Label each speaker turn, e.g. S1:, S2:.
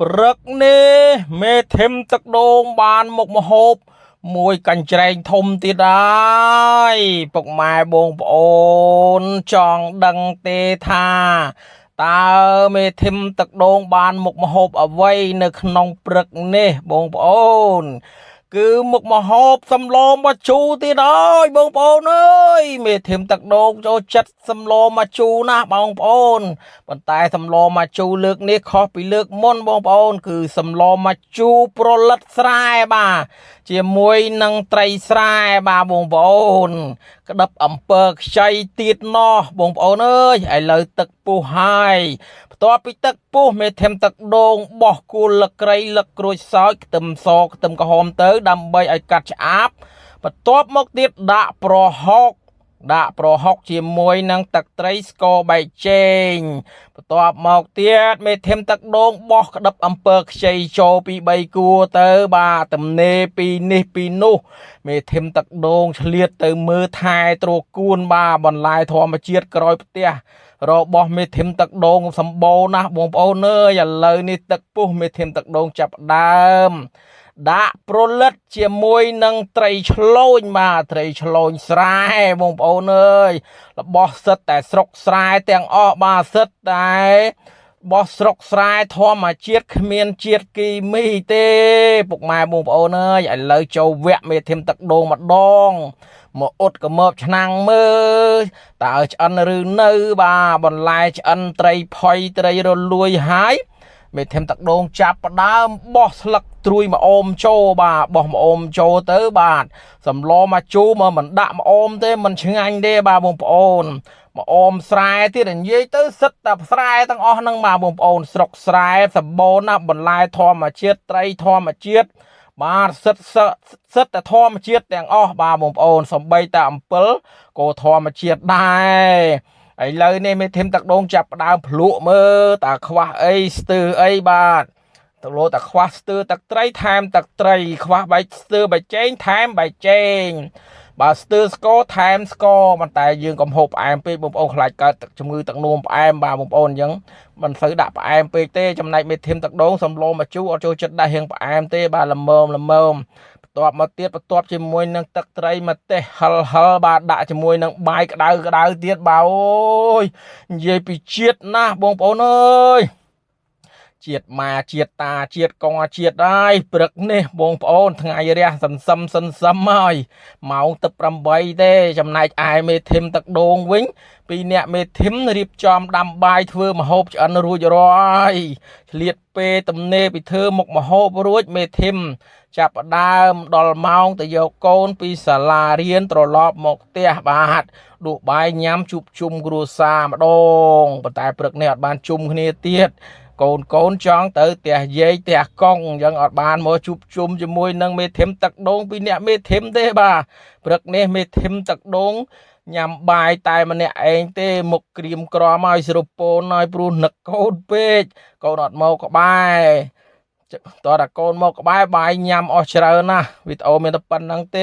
S1: ព្រឹកនេះមេធឹមទឹកដូងបានមុខម្ហូបមួយកញ្ច្រែងធំទៀតហើយពុកម៉ែបងប្អូនចង់ដឹងទេថាតើមេធឹមទឹកដូងបានមុខម្ហូបអ្វីនៅក្នុងព្រឹកនេះបងប្អូនគឺមុខម្ហូបសម្លម្ជូរទៀតហើយបងប្អូនអើយមេធឹមទឹកដូងចូលចិត្តសម្លម្ជូរណាស់បងប្អូនប៉ុន្តែសម្លម្ជូរលើកនេះខុសពីលើកមុនបងប្អូនគឺសម្លម្ជូរប្រលិតស្រែបាទជាមួយនឹងត្រីស្រែបាទបងប្អូនក្តឹបអំពើខ្ចីទៀតណោះបងប្អូនអើយឥឡូវទឹកពុះហើយបន្ទាប់ពីទឹកពុះមេធឹមទឹកដូងបោះគួរលឹកក្រៃលឹកក្រូចសើចខ្ទឹមសខ្ទឹមក្រហមទៅដើម្បីឲ្យកាត់ឆ្អាបបន្ទាប់មកទៀតដាក់ប្រហុកជាមួយនឹងទឹកត្រីស្ករបែកចេងបន្ទាប់មកទៀតមេធឹមទឹកដូងបោះក្តឹបអំពើខ្ចីចូលពី3គួរទៅបាទទំនេរពីនេះពីនោះមេធឹមទឹកដូងឆ្លៀតទៅមើលថែត្រកួនបាទបន្លែធម្មជាតិក្រោយផ្ទះរបស់មេធឹមទឹកដូងសម្បូរណាស់បងប្អូនអើយឥឡូវនេះទឹកពុះមេធឹមទឹកដូងចាប់ដើមដាក់ប្រលិតជាមួយនឹងត្រីឆ្លូញបាទត្រីឆ្លូញស្រែបងប្អូនអើយរបស់សិតតែស្រុកស្រែទាំងអស់បាទសិតតែរបស់ស្រុកស្រែធម្មជាតិគ្មានជាតិគីមីទេពុកម៉ែបងប្អូនអើយឥឡូវចូលវគ្គមេធឹមទឹកដូងម្ដងមកអ៊ុតកមើបឆ្នាំងមើលតើឆ្អិនឬនៅបាទបន្លែឆ្អិនត្រីផុយត្រីរលួយហើយមេធឹមទឹកដូងចាប់ផ្ដើមបោះស្លឹកត្រួយម្អមចូលបាទបោះម្អមចូលទៅបាទសម្លមកជូរមកមិនដាក់ម្អមទេមិនឆ្ងាញ់ទេបាទបងប្អូនម្អមស្រែទៀតនិយាយទៅសិតតែស្រែទាំងអស់ហ្នឹងបាទបងប្អូនស្រុកស្រែសម្បូរណាស់បន្លែធម្មជាតិត្រីធម្មជាតិបាទសិតតែធម្មជាតិទាំងអស់បាទបងប្អូនសំបីតែអំពិលក៏ធម្មជាតិដែរឥឡូវនេះមេធឹមទឹកដូងចាប់ផ្ដើមភ្លក់មើលតើខ្វះអីស្ទើរអីបាទទៅលោតែខ្វះស្ទើរទឹកត្រីថែមទឹកត្រីខ្វះបែកស្ទើរបែកចេងថែមបែកចេងបើស្ទើរស្ករថែមស្ករប៉ុន្តែយើងកុំហូបផ្អែមពេកបងប្អូនខ្លាចកើតជំងឺទឹកនោមផ្អែមបាទបងប្អូនអញ្ចឹងមិនសូវដាក់ផ្អែមពេកទេចំណែកមេធឹមទឹកដូងសម្លម្ជូរអត់ចូលចិត្តដាក់រៀងផ្អែមទេបាទល្មមបន្ទាប់មកទៀតបន្ទាប់ជាមួយនឹងទឹកត្រីម្ទេសហិលបាទដាក់ជាមួយនឹងបាយក្តៅទៀតបាទអូយនិយាយពីជាតិណាស់បងប្អូនអើយជាតិម៉ាជាតិតាជាតិកងជាតិហើយព្រឹកនេះបងប្អូនថ្ងៃរះសន្សឹមហើយម៉ោងទឹក8ទេចំណែកឯមេធឹមទឹកដូងវិញពីអ្នកមេធឹមរៀបចំដាំបាយធ្វើម្ហូបឆ្អិនរួចរាល់ហើយឆ្លៀតពេលទំនេរពីធ្វើមុខម្ហូបរួចមេធឹមចាប់ផ្ដើមដល់ម៉ោងទៅយកកូនពីសាលារៀនត្រឡប់មកផ្ទះបាទដួសបាយញ៉ាំជួបជុំគ្រួសារម្ដងប៉ុន្តែព្រឹកនេះអត់បានជុំគ្នាទៀតកូនចង់ទៅផ្ទះយាយផ្ទះកង់អញ្ចឹងអត់បានមកជួបជុំជាមួយនឹងមេធឹមទឹកដូងពីអ្នកមេធឹមទេបាទព្រឹកនេះមេធឹមទឹកដូងញ៉ាំបាយតែម្នាក់ឯងទេមុខក្រៀមក្រំឲ្យស្រុពូនឲ្យព្រោះនឹកកូនពេកកូនអត់មកក្បែរតើកូនមកក្បែរបាយញ៉ាំអស់ច្រើនណាស់វីដេអូមានតែប៉ុណ្្នឹងទេ